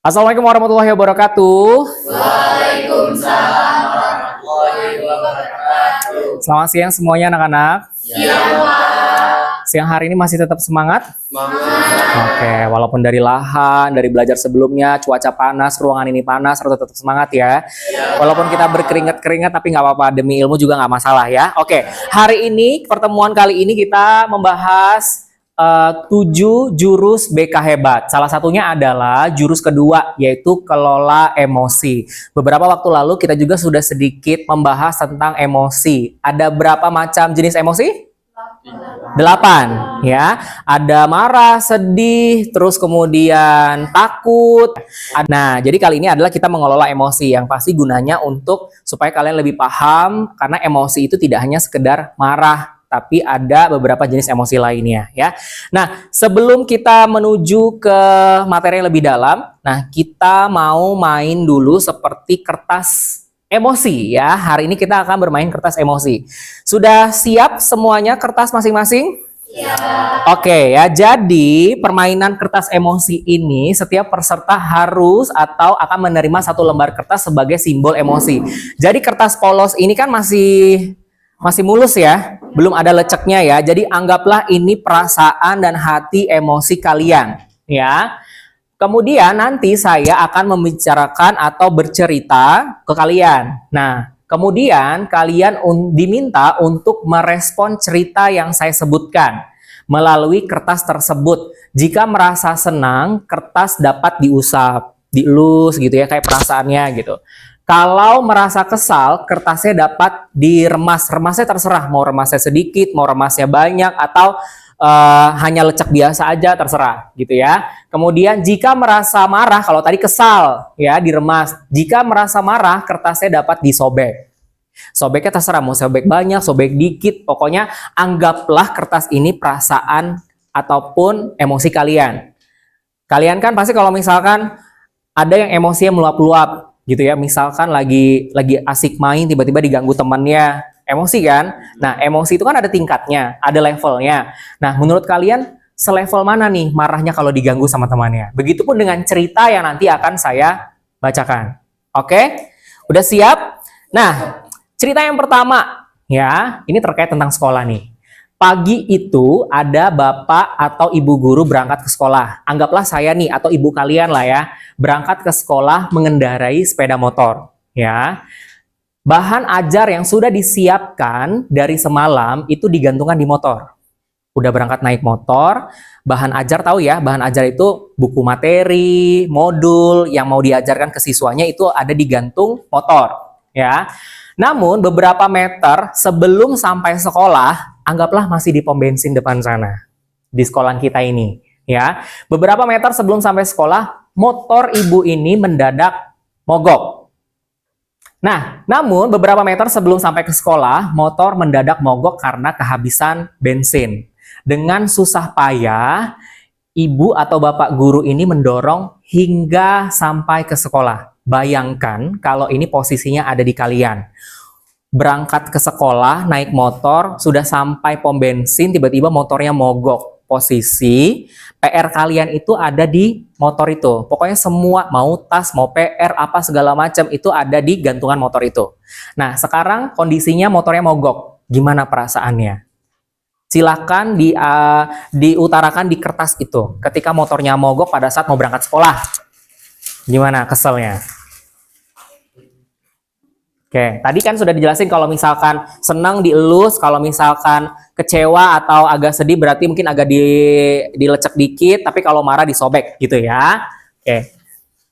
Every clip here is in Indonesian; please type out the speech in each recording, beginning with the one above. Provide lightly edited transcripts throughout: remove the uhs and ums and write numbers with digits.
Assalamualaikum warahmatullahi wabarakatuh. Waalaikumsalam warahmatullahi wabarakatuh. Selamat siang semuanya anak-anak. Siang, Pak. Siang hari ini masih tetap semangat? Semangat. Oke, walaupun dari lahan, dari belajar sebelumnya, cuaca panas, ruangan ini panas, harus tetap semangat ya. Walaupun kita berkeringat-keringat, tapi nggak apa-apa, demi ilmu juga nggak masalah ya. Oke, hari ini, pertemuan kali ini kita membahas 7 jurus BK hebat. Salah satunya adalah jurus kedua, yaitu kelola emosi. Beberapa waktu lalu kita juga sudah sedikit membahas tentang emosi. Ada berapa macam jenis emosi? 8 ya. Ada marah, sedih, terus kemudian takut. Nah, jadi kali ini adalah kita mengelola emosi yang pasti gunanya untuk supaya kalian lebih paham, karena emosi itu tidak hanya sekedar marah, tapi ada beberapa jenis emosi lainnya ya. Nah, sebelum kita menuju ke materi yang lebih dalam, nah kita mau main dulu seperti kertas emosi ya. Hari ini kita akan bermain kertas emosi. Sudah siap semuanya kertas masing-masing? Ya. Oke ya, jadi permainan kertas emosi ini setiap peserta harus atau akan menerima satu lembar kertas sebagai simbol emosi. Jadi kertas polos ini kan masih mulus ya, belum ada leceknya ya. Jadi anggaplah ini perasaan dan hati emosi kalian ya. Kemudian nanti saya akan membicarakan atau bercerita ke kalian. Nah, kemudian kalian diminta untuk merespon cerita yang saya sebutkan melalui kertas tersebut. Jika merasa senang, kertas dapat diusap, dielus gitu ya, kayak perasaannya gitu. Kalau merasa kesal, kertasnya dapat diremas. Remasnya terserah, mau remasnya sedikit, mau remasnya banyak, atau hanya lecek biasa aja, terserah gitu ya. Kemudian jika merasa marah, kalau tadi kesal ya diremas. Jika merasa marah, kertasnya dapat disobek. Sobeknya terserah, mau sobek banyak, sobek dikit, pokoknya anggaplah kertas ini perasaan ataupun emosi kalian. Kalian kan pasti kalau misalkan ada yang emosinya meluap-luap gitu ya, misalkan lagi asik main tiba-tiba diganggu temannya, emosi kan? Nah, emosi itu kan ada tingkatnya, ada levelnya. Nah, menurut kalian selevel mana nih marahnya kalau diganggu sama temannya? Begitupun dengan cerita yang nanti akan saya bacakan. Oke? Udah siap? Nah, cerita yang pertama ya, ini terkait tentang sekolah nih. Pagi itu ada bapak atau ibu guru berangkat ke sekolah. Anggaplah saya nih atau ibu kalian lah ya, berangkat ke sekolah mengendarai sepeda motor ya. Bahan ajar yang sudah disiapkan dari semalam itu digantungkan di motor. Udah berangkat naik motor, bahan ajar tahu ya, bahan ajar itu buku materi, modul yang mau diajarkan ke siswanya itu ada digantung motor ya. Namun beberapa meter sebelum sampai sekolah, anggaplah masih di pom bensin depan sana, di sekolah kita ini ya. Beberapa meter sebelum sampai sekolah, motor ibu ini mendadak mogok. Nah, namun beberapa meter sebelum sampai ke sekolah, motor mendadak mogok karena kehabisan bensin. Dengan susah payah, ibu atau bapak guru ini mendorong hingga sampai ke sekolah. Bayangkan kalau ini posisinya ada di kalian. Berangkat ke sekolah, naik motor, sudah sampai pom bensin, tiba-tiba motornya mogok. Posisi PR kalian itu ada di motor itu. Pokoknya semua, mau tas, mau PR, apa segala macam itu ada di gantungan motor itu. Nah, sekarang kondisinya motornya mogok. Gimana perasaannya? Silakan diutarakan di kertas itu. Ketika motornya mogok pada saat mau berangkat sekolah. Gimana keselnya? Oke, tadi kan sudah dijelasin kalau misalkan senang dielus, kalau misalkan kecewa atau agak sedih berarti mungkin agak dilecek dikit, tapi kalau marah disobek gitu ya. Oke,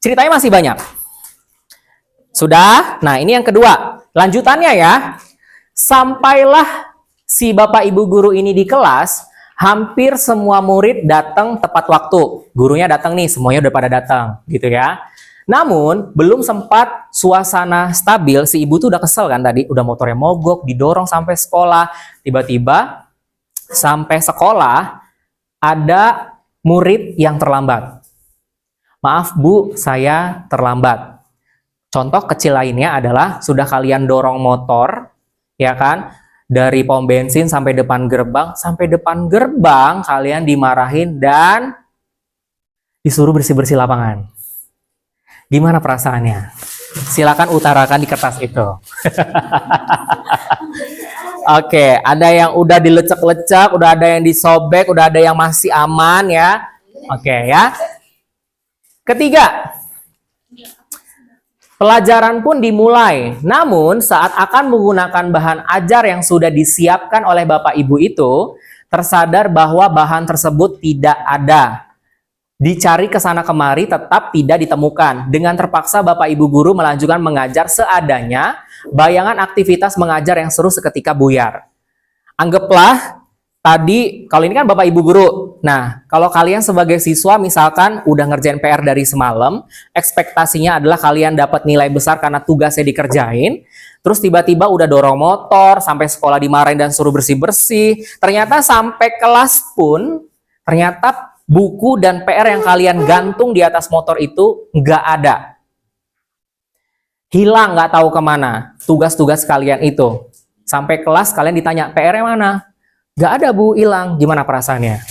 ceritanya masih banyak. Sudah? Nah, ini yang kedua. Lanjutannya ya. Sampailah si bapak ibu guru ini di kelas, hampir semua murid datang tepat waktu. Gurunya datang nih, semuanya udah pada datang gitu ya. Namun, belum sempat suasana stabil, si ibu tuh udah kesel kan tadi, udah motornya mogok, didorong sampai sekolah. Tiba-tiba, sampai sekolah, ada murid yang terlambat. Maaf bu, saya terlambat. Contoh kecil lainnya adalah, sudah kalian dorong motor, ya kan, dari pom bensin sampai depan gerbang, kalian dimarahin dan disuruh bersih-bersih lapangan. Gimana perasaannya? Silakan utarakan di kertas itu. Oke, ada yang udah dilecek-lecek, udah ada yang disobek, udah ada yang masih aman ya. Oke ya. Ketiga, pelajaran pun dimulai. Namun saat akan menggunakan bahan ajar yang sudah disiapkan oleh Bapak Ibu itu, tersadar bahwa bahan tersebut tidak ada. Dicari ke sana kemari tetap tidak ditemukan. Dengan terpaksa Bapak Ibu guru melanjutkan mengajar seadanya, bayangan aktivitas mengajar yang seru seketika buyar. Anggaplah tadi, kalau ini kan Bapak Ibu guru. Nah, kalau kalian sebagai siswa misalkan udah ngerjain PR dari semalam, ekspektasinya adalah kalian dapat nilai besar karena tugasnya dikerjain. Terus tiba-tiba udah dorong motor, sampai sekolah dimarahin dan suruh bersih-bersih. Ternyata sampai kelas pun, ternyata buku dan PR yang kalian gantung di atas motor itu nggak ada. Hilang, nggak tahu kemana tugas-tugas kalian itu. Sampai kelas kalian ditanya, PR-nya mana? Nggak ada Bu, hilang. Gimana perasaannya?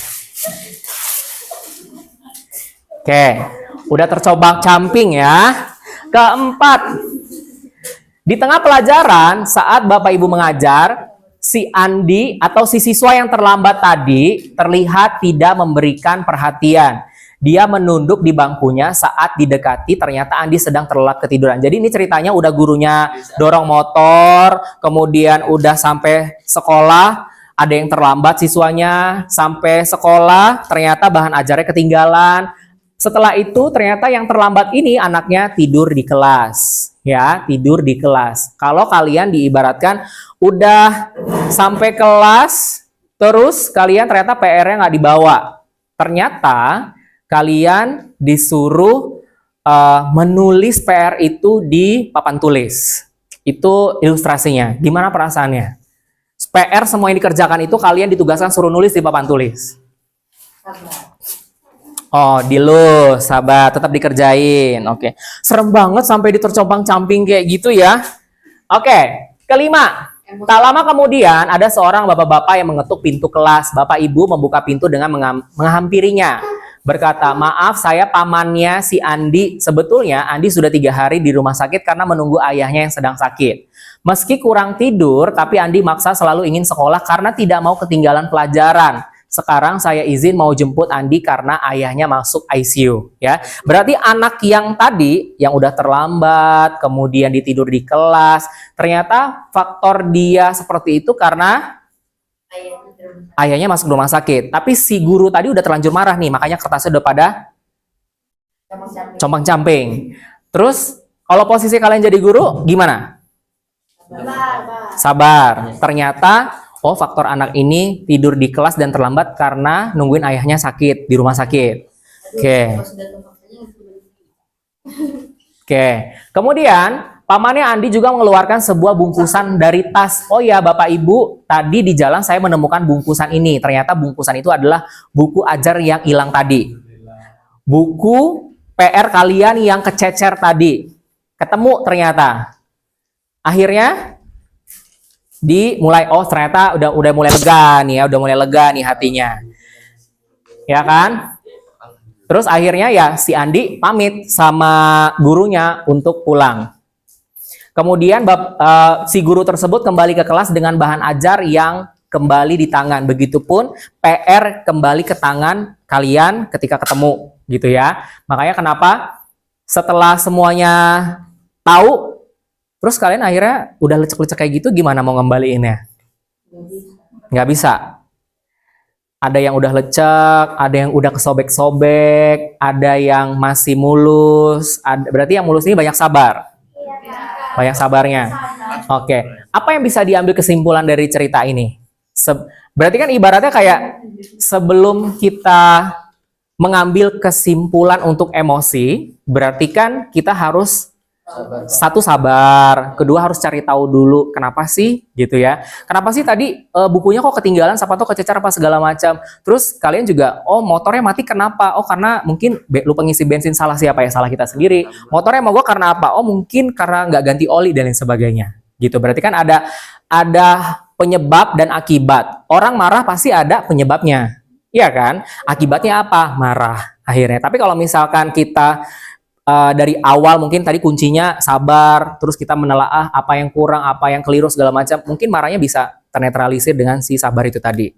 Oke, udah tercobak-camping ya. Keempat, di tengah pelajaran saat Bapak Ibu mengajar, si Andi atau si siswa yang terlambat tadi terlihat tidak memberikan perhatian. Dia menunduk di bangkunya saat didekati, ternyata Andi sedang terlelap ketiduran. Jadi ini ceritanya udah gurunya dorong motor, kemudian udah sampai sekolah, ada yang terlambat siswanya, sampai sekolah ternyata bahan ajarnya ketinggalan. Setelah itu ternyata yang terlambat ini anaknya tidur di kelas. Ya, tidur di kelas. Kalau kalian diibaratkan udah sampai kelas, terus kalian ternyata PR-nya nggak dibawa. Ternyata kalian disuruh menulis PR itu di papan tulis. Itu ilustrasinya. Gimana perasaannya? PR semua yang dikerjakan itu kalian ditugaskan suruh nulis di papan tulis. Oh, dilus, sabar, tetap dikerjain. Oke. Serem banget sampai ditercompang-camping kayak gitu ya. Oke, kelima. Tak lama kemudian ada seorang bapak-bapak yang mengetuk pintu kelas. Bapak ibu membuka pintu dengan menghampirinya. Berkata, maaf saya pamannya si Andi. Sebetulnya Andi sudah 3 hari di rumah sakit karena menunggu ayahnya yang sedang sakit. Meski kurang tidur, tapi Andi maksa selalu ingin sekolah karena tidak mau ketinggalan pelajaran. Sekarang saya izin mau jemput Andi karena ayahnya masuk ICU. Ya, berarti anak yang tadi yang udah terlambat, kemudian ditidur di kelas, ternyata faktor dia seperti itu karena ayahnya masuk rumah sakit. Tapi si guru tadi udah terlanjur marah nih, makanya kertasnya udah pada compang-camping. Terus kalau posisi kalian jadi guru, gimana? Sabar. Ternyata faktor anak ini tidur di kelas dan terlambat karena nungguin ayahnya sakit di rumah sakit. Oke. Kemudian pamannya Andi juga mengeluarkan sebuah bungkusan dari tas. Oh ya Bapak Ibu, tadi di jalan saya menemukan bungkusan ini. Ternyata bungkusan itu adalah buku ajar yang hilang tadi. Buku PR kalian yang kececer tadi. Ketemu ternyata. Akhirnya dimulai, ternyata udah mulai lega nih ya, udah mulai lega nih hatinya. Ya kan? Terus akhirnya ya si Andi pamit sama gurunya untuk pulang. Kemudian si guru tersebut kembali ke kelas dengan bahan ajar yang kembali di tangan. Begitupun PR kembali ke tangan kalian ketika ketemu gitu ya. Makanya kenapa setelah semuanya tahu, terus kalian akhirnya udah lecek-lecek kayak gitu, gimana mau ngembaliinnya? Nggak bisa. Ada yang udah lecek, ada yang udah kesobek-sobek, ada yang masih mulus. Berarti yang mulus ini banyak sabar. Banyak sabarnya. Oke. Apa yang bisa diambil kesimpulan dari cerita ini? Berarti kan ibaratnya kayak sebelum kita mengambil kesimpulan untuk emosi, berarti kan kita harus satu sabar, kedua harus cari tahu dulu kenapa sih gitu ya. Kenapa sih tadi bukunya kok ketinggalan, siapa tuh kececer apa segala macam. Terus kalian juga, motornya mati kenapa? Karena mungkin lupa ngisi bensin, salah siapa ya? Salah kita sendiri. Motornya mogok karena apa? Mungkin karena nggak ganti oli dan lain sebagainya. Gitu. Berarti kan ada penyebab dan akibat. Orang marah pasti ada penyebabnya. Iya kan? Akibatnya apa? Marah akhirnya. Tapi kalau misalkan kita dari awal mungkin tadi kuncinya sabar, terus kita menelaah apa yang kurang, apa yang keliru segala macam, mungkin marahnya bisa ternetralisir dengan si sabar itu tadi.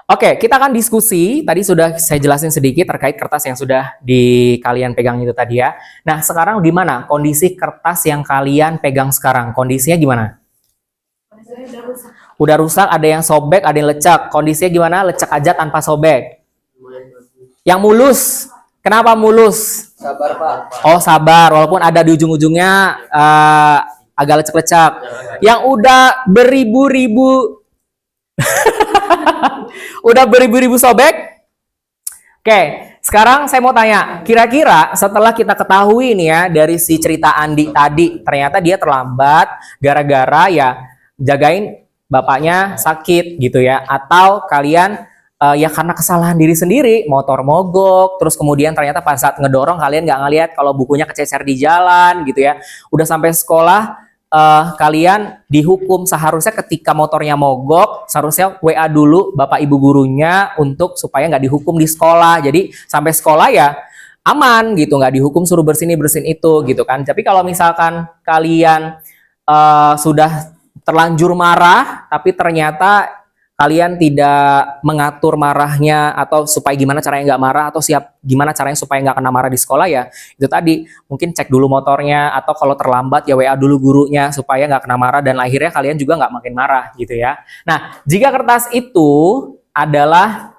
Oke, kita akan diskusi. Tadi sudah saya jelasin sedikit terkait kertas yang sudah di kalian pegang itu tadi ya. Nah, sekarang gimana kondisi kertas yang kalian pegang sekarang? Kondisinya gimana? Udah rusak, ada yang sobek, ada yang lecek. Kondisinya gimana? Lecek aja tanpa sobek. Yang mulus, kenapa mulus? Sabar, Pak. Oh, sabar, walaupun ada di ujung-ujungnya agak lecek-lecek. Yang udah beribu-ribu udah beribu-ribu sobek. Oke, sekarang saya mau tanya, kira-kira setelah kita ketahui nih ya dari si cerita Andi tadi, ternyata dia terlambat gara-gara ya jagain bapaknya sakit gitu ya, atau kalian ya karena kesalahan diri sendiri, motor mogok, terus kemudian ternyata pas saat ngedorong kalian nggak ngeliat kalau bukunya kececer di jalan gitu ya, udah sampai sekolah kalian dihukum. Seharusnya ketika motornya mogok, seharusnya WA dulu bapak ibu gurunya untuk supaya nggak dihukum di sekolah. Jadi sampai sekolah ya aman gitu, nggak dihukum suruh bersihin itu gitu kan. Tapi kalau misalkan kalian sudah terlanjur marah, tapi ternyata kalian tidak mengatur marahnya atau supaya gimana caranya nggak marah atau gimana caranya supaya nggak kena marah di sekolah ya, itu tadi mungkin cek dulu motornya atau kalau terlambat ya WA dulu gurunya supaya nggak kena marah dan akhirnya kalian juga nggak makin marah gitu ya. Nah, jika kertas itu adalah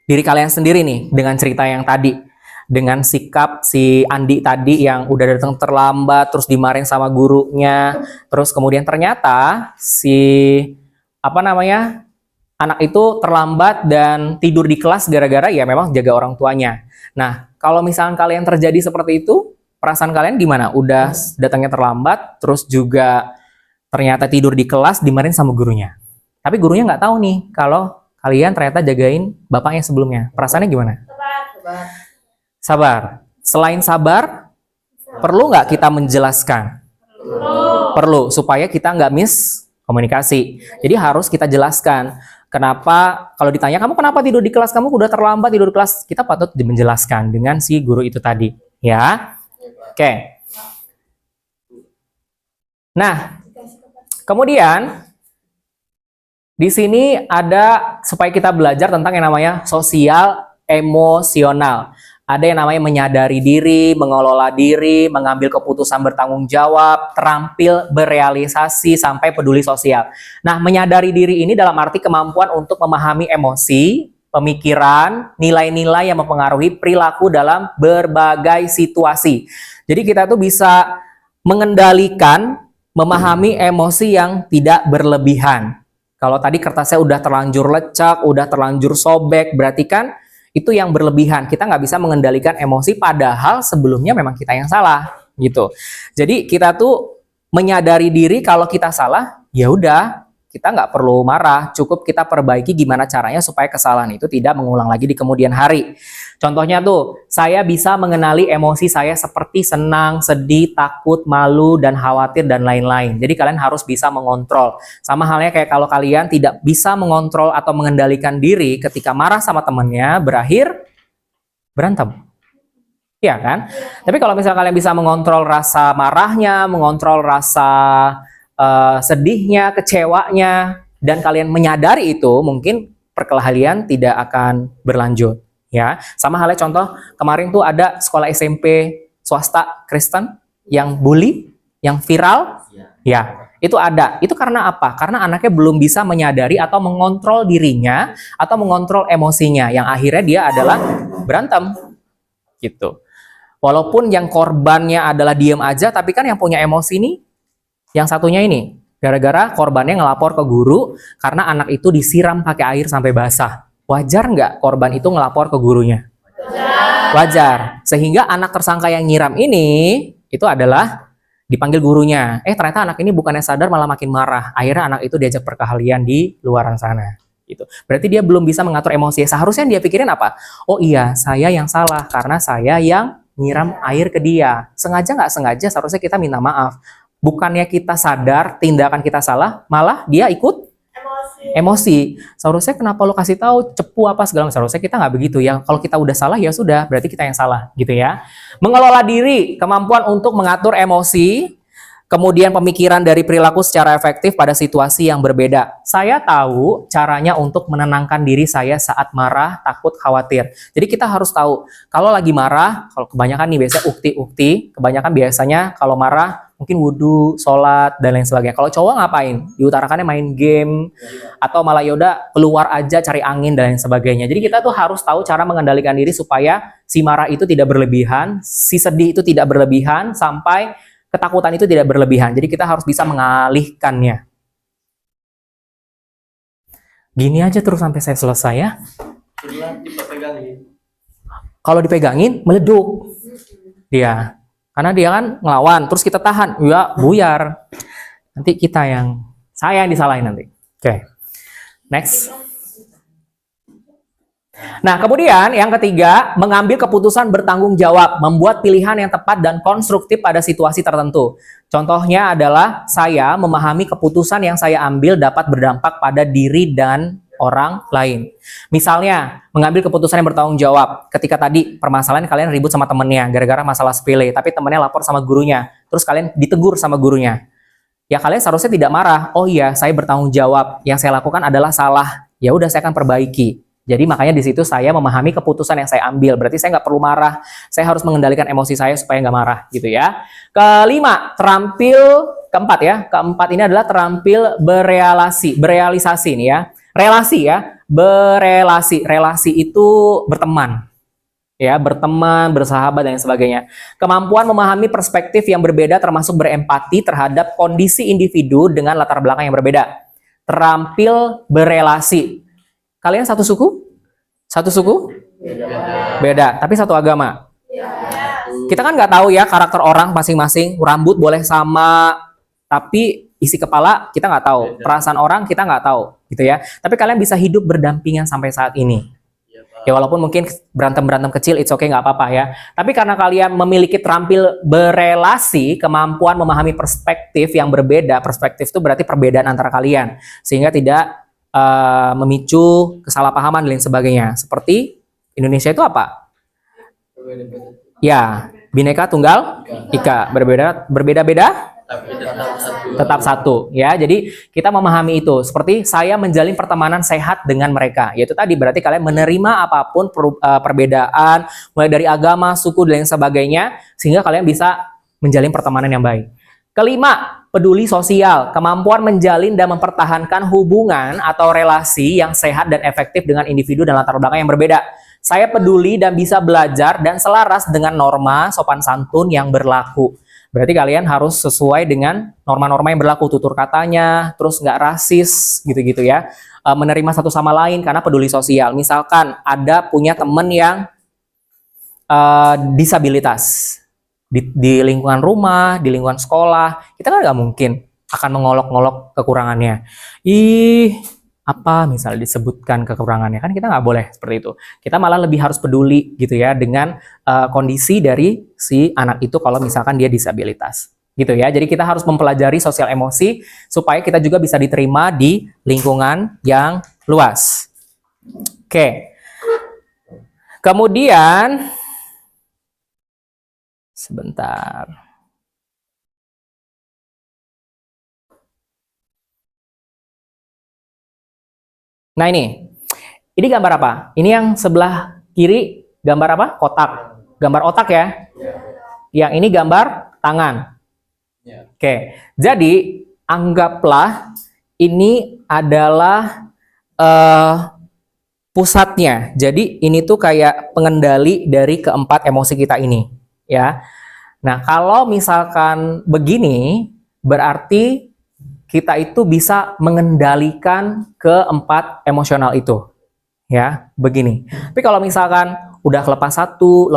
diri kalian sendiri nih dengan cerita yang tadi, dengan sikap si Andi tadi yang udah datang terlambat, terus dimarahin sama gurunya, terus kemudian ternyata si anak itu terlambat dan tidur di kelas gara-gara ya memang jaga orang tuanya. Nah, kalau misalkan kalian terjadi seperti itu, perasaan kalian gimana? Udah datangnya terlambat, terus juga ternyata tidur di kelas dimarahin sama gurunya. Tapi gurunya nggak tahu nih kalau kalian ternyata jagain bapaknya sebelumnya. Perasaannya gimana? Sabar. Selain sabar, perlu nggak kita menjelaskan? Perlu, supaya kita nggak komunikasi. Jadi harus kita jelaskan. Kenapa, kalau ditanya, kamu kenapa tidur di kelas? Kamu udah terlambat tidur di kelas. Kita patut menjelaskan dengan si guru itu tadi. Ya, oke. Nah, kemudian di sini ada supaya kita belajar tentang yang namanya sosial emosional. Ada yang namanya menyadari diri, mengelola diri, mengambil keputusan bertanggung jawab, terampil berealisasi, sampai peduli sosial. Nah, menyadari diri ini dalam arti kemampuan untuk memahami emosi, pemikiran, nilai-nilai yang mempengaruhi perilaku dalam berbagai situasi. Jadi kita tuh bisa mengendalikan, memahami emosi yang tidak berlebihan. Kalau tadi kertasnya udah terlanjur lecek, udah terlanjur sobek, berarti kan itu yang berlebihan. Kita nggak bisa mengendalikan emosi, padahal sebelumnya memang kita yang salah, gitu. Jadi kita tuh menyadari diri kalau kita salah, ya udah, kita nggak perlu marah, cukup kita perbaiki gimana caranya supaya kesalahan itu tidak mengulang lagi di kemudian hari. Contohnya tuh, saya bisa mengenali emosi saya seperti senang, sedih, takut, malu, dan khawatir, dan lain-lain. Jadi kalian harus bisa mengontrol. Sama halnya kayak kalau kalian tidak bisa mengontrol atau mengendalikan diri ketika marah sama temennya, berakhir berantem. Iya kan? Tapi kalau misalnya kalian bisa mengontrol rasa marahnya, mengontrol rasa sedihnya, kecewanya, dan kalian menyadari itu, mungkin perkelahian tidak akan berlanjut. Ya, sama halnya contoh kemarin tuh ada sekolah SMP swasta Kristen yang bully, yang viral, ya itu ada. Itu karena apa? Karena anaknya belum bisa menyadari atau mengontrol dirinya atau mengontrol emosinya, yang akhirnya dia adalah berantem, gitu. Walaupun yang korbannya adalah diem aja, tapi kan yang punya emosi nih, yang satunya ini, gara-gara korbannya ngelapor ke guru karena anak itu disiram pakai air sampai basah. Wajar nggak korban itu ngelapor ke gurunya? Wajar. Sehingga anak tersangka yang nyiram ini itu adalah dipanggil gurunya. Ternyata anak ini bukannya sadar malah makin marah. Akhirnya anak itu diajak perkelahian di luaran sana. Gitu. Berarti dia belum bisa mengatur emosi. Seharusnya dia pikirin apa? Oh iya, saya yang salah karena saya yang nyiram air ke dia. Sengaja nggak sengaja seharusnya kita minta maaf. Bukannya kita sadar tindakan kita salah, malah dia ikut Emosi. Seharusnya kenapa lo kasih tahu cepu apa segala macam. Seharusnya kita nggak begitu ya. Kalau kita udah salah ya sudah, berarti kita yang salah gitu ya. Mengelola diri, kemampuan untuk mengatur emosi, kemudian pemikiran dari perilaku secara efektif pada situasi yang berbeda. Saya tahu caranya untuk menenangkan diri saya saat marah, takut, khawatir. Jadi kita harus tahu, kalau lagi marah, kalau kebanyakan nih biasanya ukti-ukti, kebanyakan biasanya kalau marah mungkin wudhu, sholat, dan lain sebagainya. Kalau cowok ngapain? Diutarakannya main game, atau malah yaudah keluar aja cari angin, dan lain sebagainya. Jadi kita tuh harus tahu cara mengendalikan diri supaya si marah itu tidak berlebihan, si sedih itu tidak berlebihan, sampai ketakutan itu tidak berlebihan. Jadi kita harus bisa mengalihkannya. Gini aja terus sampai saya selesai ya. Kalau dipegangin, meleduk. Dia. Karena dia kan ngelawan, terus kita tahan. Ya, buyar. Nanti saya yang disalahin nanti. Oke. Next. Nah, kemudian yang ketiga, mengambil keputusan bertanggung jawab, membuat pilihan yang tepat dan konstruktif pada situasi tertentu. Contohnya adalah saya memahami keputusan yang saya ambil dapat berdampak pada diri dan orang lain. Misalnya, mengambil keputusan yang bertanggung jawab. Ketika tadi permasalahan kalian ribut sama temennya gara-gara masalah sepele, tapi temennya lapor sama gurunya, terus kalian ditegur sama gurunya. Ya kalian seharusnya tidak marah. Oh iya, saya bertanggung jawab. Yang saya lakukan adalah salah. Ya udah, saya akan perbaiki. Jadi makanya di situ saya memahami keputusan yang saya ambil. Berarti saya nggak perlu marah. Saya harus mengendalikan emosi saya supaya nggak marah, gitu ya. Keempat ya. Keempat ini adalah terampil berealisasi nih ya. Relasi ya. Relasi itu berteman. Ya, berteman, bersahabat, dan lain sebagainya. Kemampuan memahami perspektif yang berbeda termasuk berempati terhadap kondisi individu dengan latar belakang yang berbeda. Terampil berelasi. Kalian satu suku? Satu suku? Beda, tapi satu agama. Kita kan nggak tahu ya karakter orang masing-masing. Rambut boleh sama, tapi isi kepala kita nggak tahu. Perasaan orang kita nggak tahu, gitu ya. Tapi kalian bisa hidup berdampingan sampai saat ini. Ya walaupun mungkin berantem-berantem kecil, it's okay, nggak apa-apa ya. Tapi karena kalian memiliki terampil berelasi, kemampuan memahami perspektif yang berbeda, perspektif itu berarti perbedaan antara kalian. Sehingga tidak memicu kesalahpahaman dan lain sebagainya. Seperti Indonesia itu apa? Ya, Bhinneka Tunggal Ika. Berbeda-beda tetap satu ya. Jadi kita memahami itu. Seperti saya menjalin pertemanan sehat dengan mereka. Yaitu tadi berarti kalian menerima apapun perbedaan, mulai dari agama, suku, dan lain sebagainya, sehingga kalian bisa menjalin pertemanan yang baik. Kelima, peduli sosial, kemampuan menjalin dan mempertahankan hubungan atau relasi yang sehat dan efektif dengan individu dan latar belakang yang berbeda. Saya peduli dan bisa belajar dan selaras dengan norma sopan santun yang berlaku. Berarti kalian harus sesuai dengan norma-norma yang berlaku, tutur katanya, terus nggak rasis, gitu-gitu ya. Menerima satu sama lain karena peduli sosial. Misalkan ada punya temen yang disabilitas. Di lingkungan rumah, di lingkungan sekolah, kita kan nggak mungkin akan mengolok-ngolok kekurangannya. Apa misalnya disebutkan kekurangannya, kan kita nggak boleh seperti itu. Kita malah lebih harus peduli gitu ya dengan kondisi dari si anak itu kalau misalkan dia disabilitas. Gitu ya. Jadi kita harus mempelajari sosial emosi supaya kita juga bisa diterima di lingkungan yang luas. Oke. Kemudian sebentar. Nah ini gambar apa? Ini yang sebelah kiri gambar apa? Kotak. Gambar otak ya? Yang ini gambar tangan. Oke, jadi anggaplah ini adalah pusatnya. Jadi ini tuh kayak pengendali dari keempat emosi kita ini, ya. Nah, kalau misalkan begini, berarti kita itu bisa mengendalikan keempat emosional itu, ya. Begini. Tapi kalau misalkan udah lepas satu,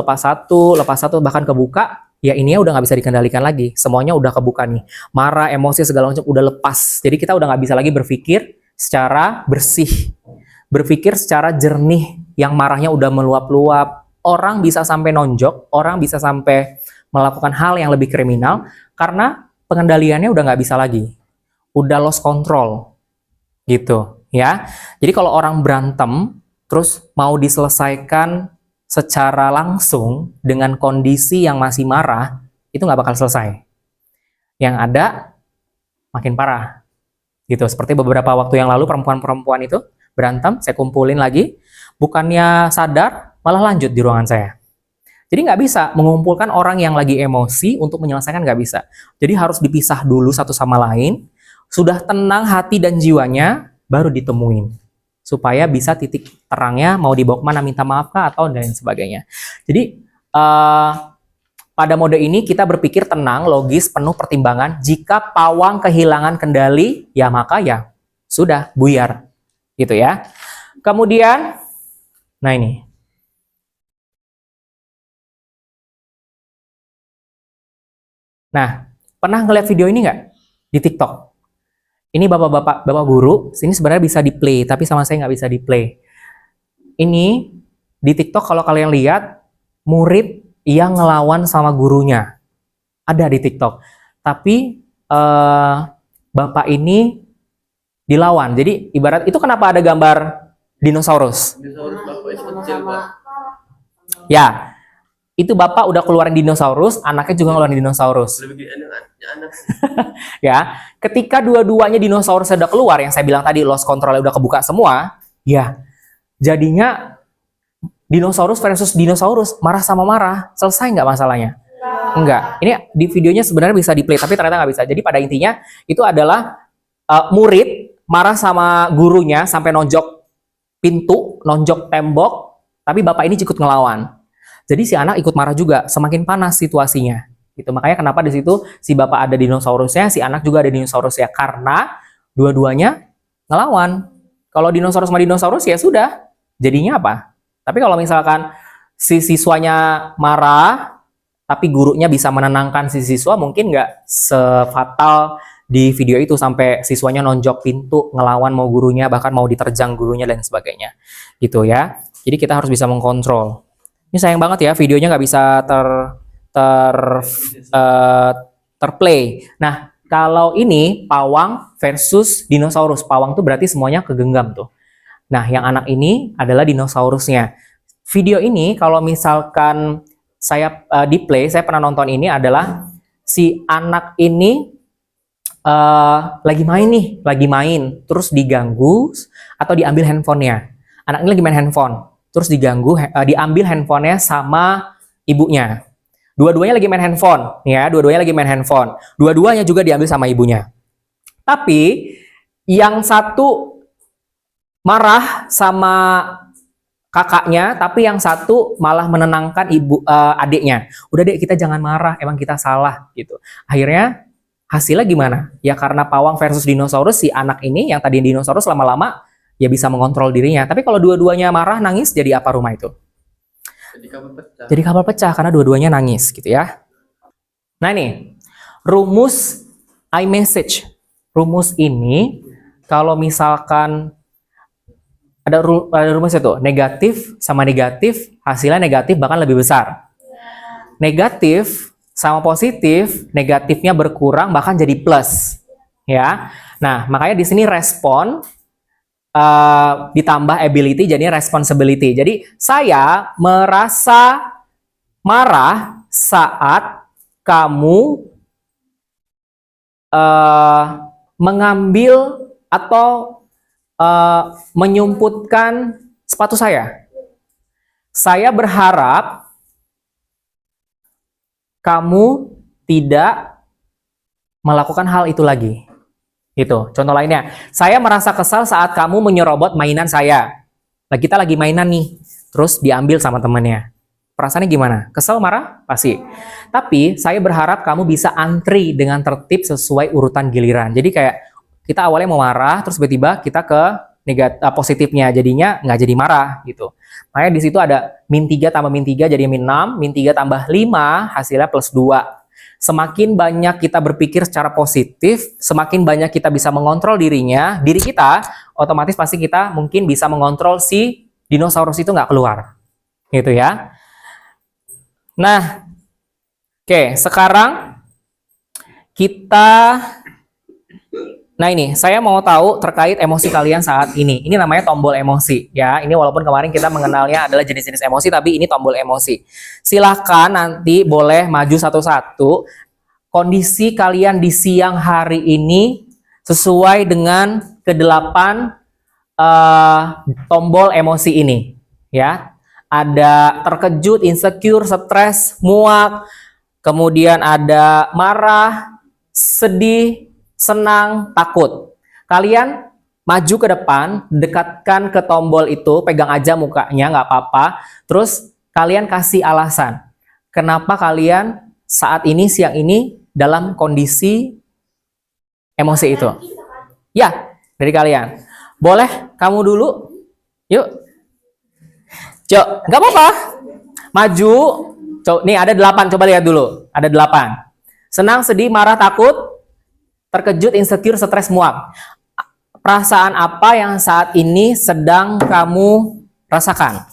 bahkan kebuka, ya ini udah nggak bisa dikendalikan lagi. Semuanya udah kebuka nih. Marah, emosi, segala macam udah lepas. Jadi kita udah nggak bisa lagi berpikir secara bersih. Berpikir secara jernih, yang marahnya udah meluap-luap. Orang bisa sampai nonjok, orang bisa sampai melakukan hal yang lebih kriminal karena pengendaliannya udah nggak bisa lagi. Udah lost control. gitu ya. Jadi kalau orang berantem terus mau diselesaikan secara langsung dengan kondisi yang masih marah, itu nggak bakal selesai. Yang ada makin parah gitu. Seperti beberapa waktu yang lalu perempuan-perempuan itu berantem, saya kumpulin lagi, bukannya sadar malah lanjut di ruangan saya. Jadi nggak bisa mengumpulkan orang yang lagi emosi untuk menyelesaikan, nggak bisa. Jadi harus dipisah dulu satu sama lain, sudah tenang hati dan jiwanya, baru ditemuin. Supaya bisa titik terangnya mau dibawa kemana, minta maaf kah, atau dan sebagainya. Jadi pada mode ini kita berpikir tenang, logis, penuh pertimbangan. Jika pawang kehilangan kendali, ya maka ya sudah buyar. Gitu ya. Kemudian, nah ini. Nah, pernah ngeliat video ini nggak? Di TikTok. Ini bapak-bapak, bapak guru, sini sebenarnya bisa di play, tapi sama saya nggak bisa di play. Ini, di TikTok kalau kalian lihat, murid yang ngelawan sama gurunya. Ada di TikTok. Tapi, bapak ini dilawan. Jadi, ibarat, itu kenapa ada gambar dinosaurus? Dinosaurus bapak itu kecil, Pak. Ya, itu bapak udah keluarin dinosaurus, anaknya juga ngeluarin dinosaurus. Lebih gede anak. Ya, ketika dua-duanya dinosaurus sudah keluar, yang saya bilang tadi lost control udah kebuka semua, ya, jadinya dinosaurus versus dinosaurus, marah sama marah, selesai nggak masalahnya? Enggak. Ini di videonya sebenarnya bisa di play, tapi ternyata nggak bisa. Jadi pada intinya itu adalah murid marah sama gurunya sampai nonjok pintu, nonjok tembok, tapi bapak ini ikut ngelawan. Jadi si anak ikut marah juga, semakin panas situasinya. Gitu. Makanya kenapa di situ si bapak ada dinosaurusnya, si anak juga ada dinosaurusnya, karena dua-duanya ngelawan. Kalau dinosaurus sama dinosaurus ya sudah, jadinya apa? Tapi kalau misalkan si siswanya marah, tapi gurunya bisa menenangkan si siswa, mungkin nggak sefatal di video itu sampai siswanya nonjok pintu, ngelawan mau gurunya, bahkan mau diterjang gurunya dan sebagainya. Gitu ya. Jadi kita harus bisa mengkontrol. Ini sayang banget ya, videonya nggak bisa terplay. Nah, kalau ini pawang versus dinosaurus. Pawang tuh berarti semuanya kegenggam tuh. Nah, yang anak ini adalah dinosaurusnya. Video ini kalau misalkan saya di play, saya pernah nonton ini adalah si anak ini lagi main, terus diganggu atau diambil handphonenya. Anak ini lagi main handphone, terus diganggu, diambil handphonenya sama ibunya. Dua-duanya lagi main handphone, ya, dua-duanya lagi main handphone. Dua-duanya juga diambil sama ibunya. Tapi yang satu marah sama kakaknya, tapi yang satu malah menenangkan adiknya. Udah dek, kita jangan marah, emang kita salah gitu. Akhirnya hasilnya gimana? Ya karena pawang versus dinosaurus, si anak ini yang tadi dinosaurus lama-lama ya bisa mengontrol dirinya. Tapi kalau dua-duanya marah, nangis, jadi apa rumah itu? Jadi kabel pecah. Jadi kabel pecah karena dua-duanya nangis gitu ya. Nah ini, rumus iMessage. Rumus ini kalau misalkan ada rumusnya tuh, negatif sama negatif, hasilnya negatif bahkan lebih besar. Negatif sama positif, negatifnya berkurang bahkan jadi plus. Ya. Nah, makanya di sini respon ditambah ability jadi responsibility. Jadi saya merasa marah saat kamu mengambil atau menyumputkan sepatu saya. Saya berharap kamu tidak melakukan hal itu lagi. Gitu. Contoh lainnya, saya merasa kesal saat kamu menyerobot mainan saya. Nah, kita lagi mainan nih, terus diambil sama temannya. Perasaannya gimana? Kesel, marah? Pasti. Tapi saya berharap kamu bisa antri dengan tertib sesuai urutan giliran. Jadi kayak kita awalnya mau marah, terus tiba-tiba kita ke positifnya, jadinya nggak jadi marah gitu. Makanya di situ ada min 3 tambah min 3 jadi min 6, min 3 tambah 5 hasilnya plus 2. Semakin banyak kita berpikir secara positif, semakin banyak kita bisa mengontrol diri kita, otomatis pasti kita mungkin bisa mengontrol si dinosaurus itu nggak keluar. Gitu ya. Nah, oke, sekarang kita Nah ini, saya mau tahu terkait emosi kalian saat ini. Ini namanya tombol emosi, ya. Ini walaupun kemarin kita mengenalnya adalah jenis-jenis emosi, tapi ini tombol emosi. Silahkan nanti boleh maju satu-satu. Kondisi kalian di siang hari ini sesuai dengan kedelapan tombol emosi ini, ya. Ada terkejut, insecure, stres, muak, kemudian ada marah, sedih, senang, takut. Kalian maju ke depan, dekatkan ke tombol itu, pegang aja mukanya, nggak apa-apa. Terus kalian kasih alasan. Kenapa kalian saat ini, siang ini, dalam kondisi emosi itu? Ya, dari kalian. Boleh kamu dulu? Yuk. Cok, nggak apa-apa. Maju. Cok, nih ada 8, coba lihat dulu. Ada 8. Senang, sedih, marah, takut, terkejut, insecure, stres, muak. Perasaan apa yang saat ini sedang kamu rasakan?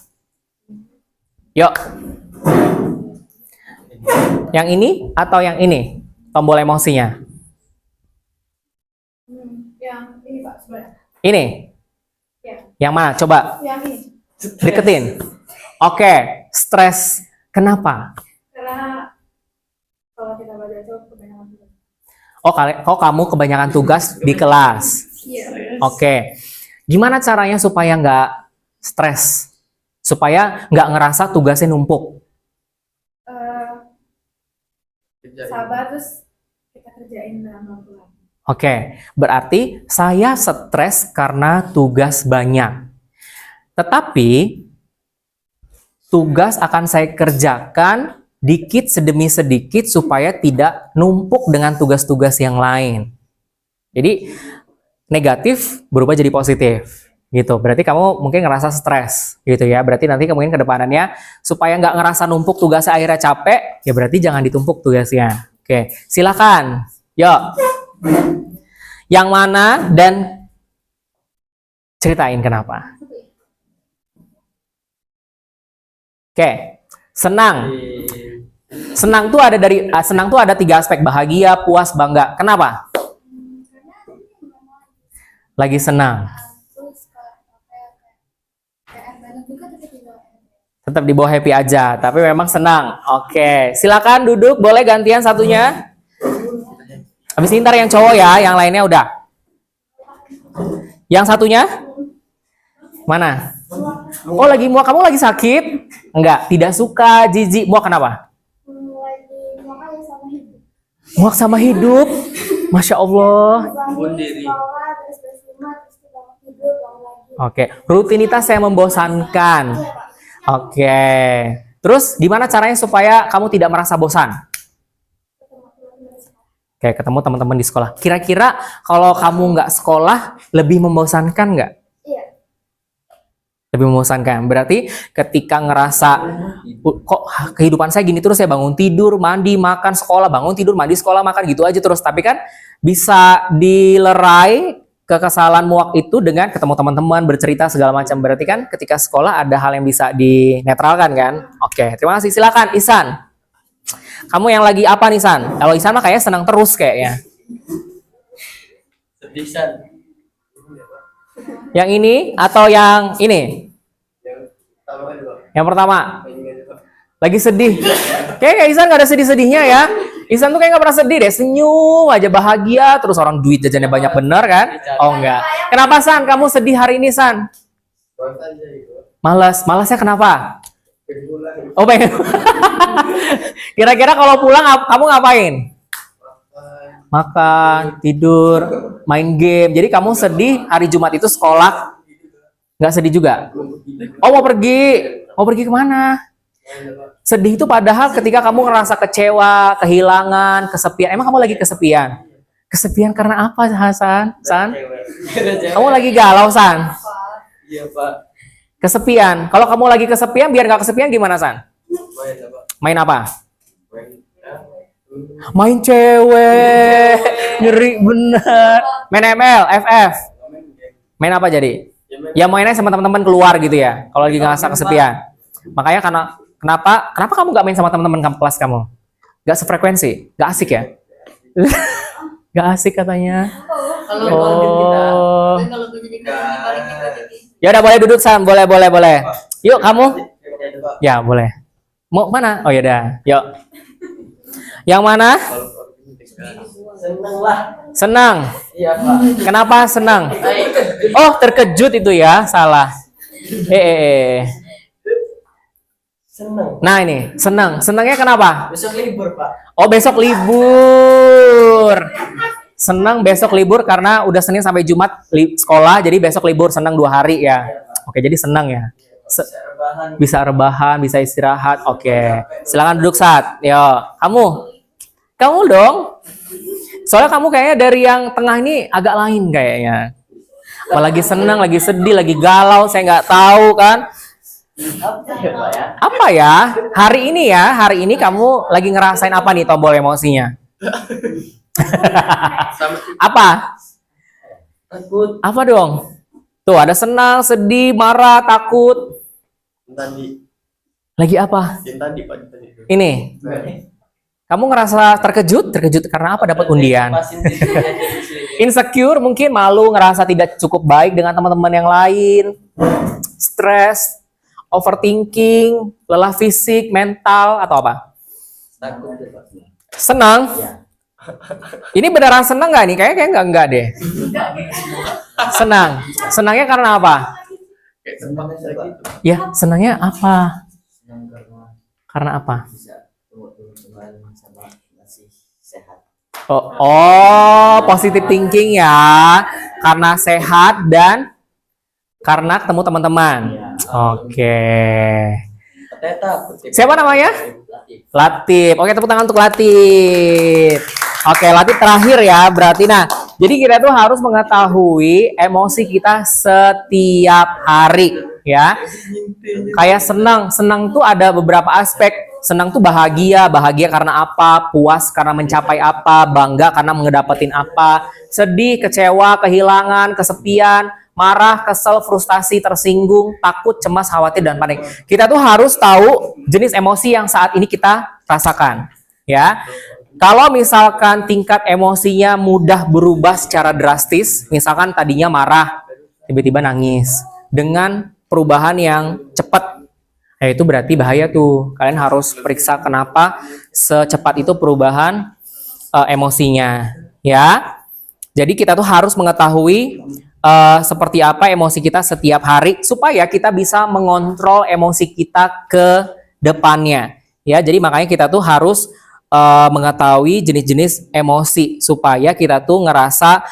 Yuk. Yang ini atau yang ini? Tombol emosinya. Yang ini Pak, sebenarnya. Ini? Ya. Yang mana? Coba Yang ini. deketin. Oke, stres. Kenapa? Karena kalau kita baca itu kebanyakan tugas. Oh, kamu kebanyakan tugas di kelas. Iya. Oke. Gimana caranya supaya nggak stres? Supaya nggak ngerasa tugasnya numpuk? Kerjain. Sabar terus kita kerjain dalam waktu lama. Oke, berarti saya stres karena tugas banyak. Tetapi tugas akan saya kerjakan dikit sedemi sedikit supaya tidak numpuk dengan tugas-tugas yang lain. Jadi negatif berubah jadi positif gitu. Berarti kamu mungkin ngerasa stres gitu ya. Berarti nanti mungkin ke depannya supaya nggak ngerasa numpuk tugasnya akhirnya capek, ya berarti jangan ditumpuk tugasnya. Oke, silakan. Yuk. Yang mana dan ceritain kenapa. Oke, senang. Senang tuh ada 3 aspek, bahagia, puas, bangga. Kenapa? Lagi senang. Terus PR banyak juga tapi tidak. Tetap di bawah happy aja, tapi memang senang. Oke, silakan duduk, boleh gantian satunya. Habis ini ntar yang cowok ya, yang lainnya udah. Yang satunya? Mana? Oh lagi muak, kamu lagi sakit? Enggak, tidak suka, jijik. Muak kenapa? Lagi makanya sama hidup. Muak sama hidup. Masya Allah. Bangun diri. Sekolah terus rumah terus kita tidur bangun lagi. Oke, rutinitas yang membosankan. Oke. Terus gimana caranya supaya kamu tidak merasa bosan? Oke, ketemu teman-teman di sekolah. Kira-kira kalau kamu nggak sekolah, lebih membosankan nggak? Iya. Lebih membosankan. Berarti ketika ngerasa, kok kehidupan saya gini terus, saya bangun tidur, mandi, makan, sekolah, bangun tidur, mandi, sekolah, makan, gitu aja terus. Tapi kan bisa dilerai kekesalan muak itu dengan ketemu teman-teman, bercerita, segala macam. Berarti kan ketika sekolah ada hal yang bisa dinetralkan kan? Oke, terima kasih. Silakan, Ihsan. Kamu yang lagi apa nih, San? Kalau Ihsan mah kayaknya senang terus kayaknya. Sedih, San. Yang ini atau yang ini? Yang pertama. Lagi sedih. Kayaknya Ihsan gak ada sedih-sedihnya ya. Ihsan tuh kayak gak pernah sedih deh. Senyum aja, bahagia. Terus orang duit jajannya banyak bener kan? Oh enggak. Kenapa, San? Kamu sedih hari ini, San? Malas. Malasnya kenapa? Oh pengen. Kira-kira kalau pulang kamu ngapain? Makan, tidur, main game. Jadi kamu sedih hari Jumat itu sekolah nggak sedih juga? Oh mau pergi? Mau pergi kemana? Sedih itu padahal ketika kamu ngerasa kecewa, kehilangan, kesepian. Emang kamu lagi kesepian? Kesepian karena apa, Hasan? San? Kamu lagi galau, San? Iya, Pak. Kesepian. Kalau kamu lagi kesepian, biar nggak kesepian gimana, San? Main apa? Main cewek. Ngeri bener. Main ML, FF. Main apa jadi? Ya mainnya sama teman-teman keluar gitu ya. Kalau lagi ngerasa kesepian. Makanya kenapa kamu nggak main sama teman-teman kelas kamu? Nggak sefrekuensi? Nggak asik ya? Nggak asik katanya. Kalau target kita. Oh. Kalau gue jadi kayak paling gitu jadi. Ya udah boleh duduk Sam, boleh. Yuk kamu. Pak. Ya boleh. Mau mana? Oh ya udah. Yuk. Yang mana? Seneng lah. Senang. Iya Pak. Kenapa senang? Oh terkejut itu ya, salah. Seneng. Nah ini senang. Senangnya kenapa? Besok libur Pak. Oh besok libur. Senang besok libur karena udah Senin sampai Jumat sekolah, jadi besok libur, senang 2 hari ya. Oke jadi senang ya. Bisa rebahan, bisa istirahat. Oke. Silakan duduk saat. Yo, kamu dong. Soalnya kamu kayaknya dari yang tengah ini agak lain kayaknya. Apalagi senang, lagi sedih, lagi galau, saya nggak tahu kan. Apa ya? Hari ini kamu lagi ngerasain apa nih tombol emosinya? Apa? Takut. Apa dong? Tuh ada senang, sedih, marah, takut. Tadi. Lagi apa? Tadi Pak. Ini. Kamu ngerasa terkejut? Terkejut karena apa dapat undian? Insecure, mungkin malu, ngerasa tidak cukup baik dengan teman-teman yang lain. Stres, overthinking, lelah fisik, mental, atau apa? Takut ya Pak. Senang? Ini beneran senang nggak nih? Kayaknya enggak deh. Senang. Senangnya karena apa? Kayak terpaksa gitu. Ya, senangnya apa? Senang Karena apa? bisa ketemu teman-teman sama masih sehat. Positive thinking ya. Karena sehat dan karena ketemu teman-teman. Oke. Katanya takut. Siapa namanya? Latif. Latif. Oke, tepuk tangan untuk Latif. Oke, Latif terakhir ya. Berarti jadi kita tuh harus mengetahui emosi kita setiap hari ya. Kayak senang tuh ada beberapa aspek. Senang tuh bahagia karena apa? Puas karena mencapai apa? Bangga karena mengedapetin apa? Sedih, kecewa, kehilangan, kesepian, marah, kesel, frustasi, tersinggung, takut, cemas, khawatir, dan panik. Kita tuh harus tahu jenis emosi yang saat ini kita rasakan ya. Kalau misalkan tingkat emosinya mudah berubah secara drastis, misalkan tadinya marah, tiba-tiba nangis, dengan perubahan yang cepat, itu berarti bahaya tuh. Kalian harus periksa kenapa secepat itu perubahan emosinya, ya. Jadi kita tuh harus mengetahui seperti apa emosi kita setiap hari supaya kita bisa mengontrol emosi kita ke depannya, ya. Jadi makanya kita tuh harus mengetahui jenis-jenis emosi supaya kita tuh ngerasa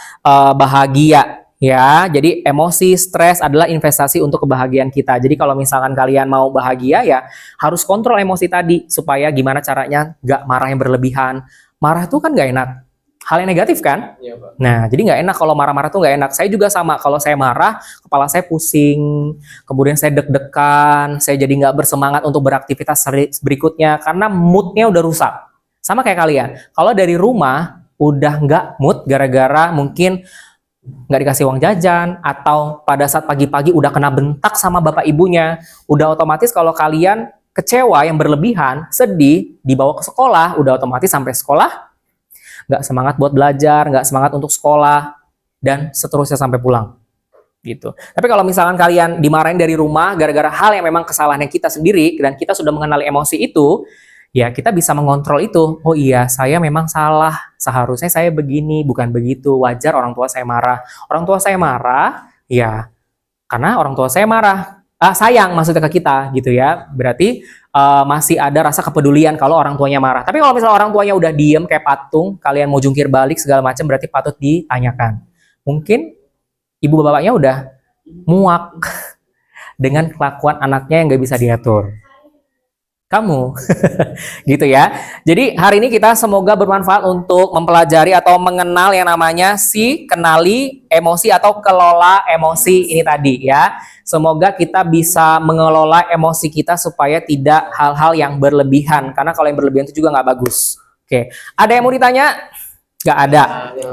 bahagia ya. Jadi emosi stres adalah investasi untuk kebahagiaan kita. Jadi kalau misalkan kalian mau bahagia ya harus kontrol emosi tadi supaya gimana caranya nggak marah yang berlebihan. Marah tuh kan nggak enak, hal yang negatif kan? Iya Pak. Nah, jadi nggak enak kalau marah-marah tuh nggak enak. Saya juga sama, kalau saya marah, kepala saya pusing, kemudian saya deg-degan, saya jadi nggak bersemangat untuk beraktivitas berikutnya karena moodnya udah rusak. Sama kayak kalian, kalau dari rumah udah nggak mood gara-gara mungkin nggak dikasih uang jajan atau pada saat pagi-pagi udah kena bentak sama bapak ibunya, udah otomatis kalau kalian kecewa yang berlebihan, sedih, dibawa ke sekolah, udah otomatis sampai sekolah nggak semangat buat belajar, nggak semangat untuk sekolah, dan seterusnya sampai pulang. Gitu. Tapi kalau misalkan kalian dimarahin dari rumah gara-gara hal yang memang kesalahan yang kita sendiri, dan kita sudah mengenali emosi itu, ya kita bisa mengontrol itu. Oh iya, saya memang salah. Seharusnya saya begini, bukan begitu. Wajar orang tua saya marah. Orang tua saya marah, ya karena orang tua saya marah. Sayang maksudnya ke kita, gitu ya. Berarti masih ada rasa kepedulian kalau orang tuanya marah. Tapi kalau misalnya orang tuanya udah diem kayak patung, kalian mau jungkir balik segala macam, berarti patut ditanyakan. Mungkin ibu bapaknya udah muak dengan kelakuan anaknya yang gak bisa diatur. Kamu gitu ya. Jadi hari ini kita semoga bermanfaat untuk mempelajari atau mengenal yang namanya kenali emosi atau kelola emosi ini tadi ya. Semoga kita bisa mengelola emosi kita supaya tidak hal-hal yang berlebihan, karena kalau yang berlebihan itu juga nggak bagus. Oke, ada yang mau ditanya? Nggak ada.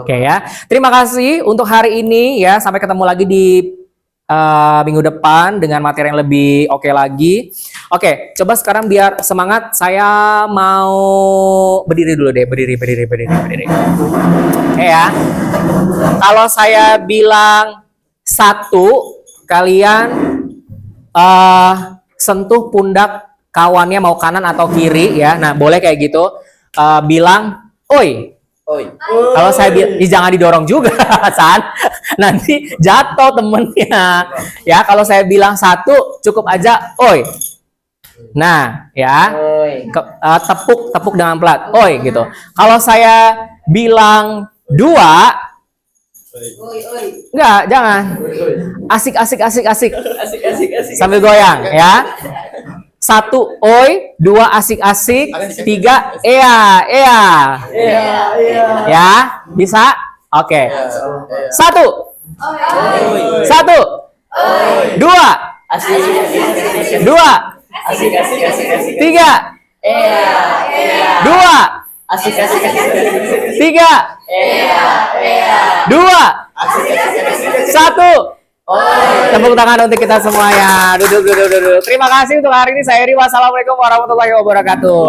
Oke ya. Terima kasih untuk hari ini ya. Sampai ketemu lagi di minggu depan dengan materi yang lebih oke lagi. Oke, coba sekarang biar semangat, saya mau berdiri dulu deh, berdiri. Oke ya. Kalau saya bilang 1, kalian sentuh pundak kawannya mau kanan atau kiri ya. Nah, boleh kayak gitu. Bilang, oi. Oi. Kalau saya jangan didorong juga, San. Nanti jatuh temennya. Ya, kalau saya bilang 1, cukup aja, oi. Nah, ya. Oi. Tepuk dengan pelat, oi gitu. Kalau saya bilang 2, enggak, jangan. Asik. Asik. Sambil goyang, ya. 1, oi. 2, asik. 3, iya. Ya, bisa? Oke. 1, 2, 2, 3, 2, 3, 2, 1. Tepuk tangan untuk kita semua ya. Duduk. Terima kasih untuk hari ini. Saya Eri. Wassalamualaikum warahmatullahi wabarakatuh.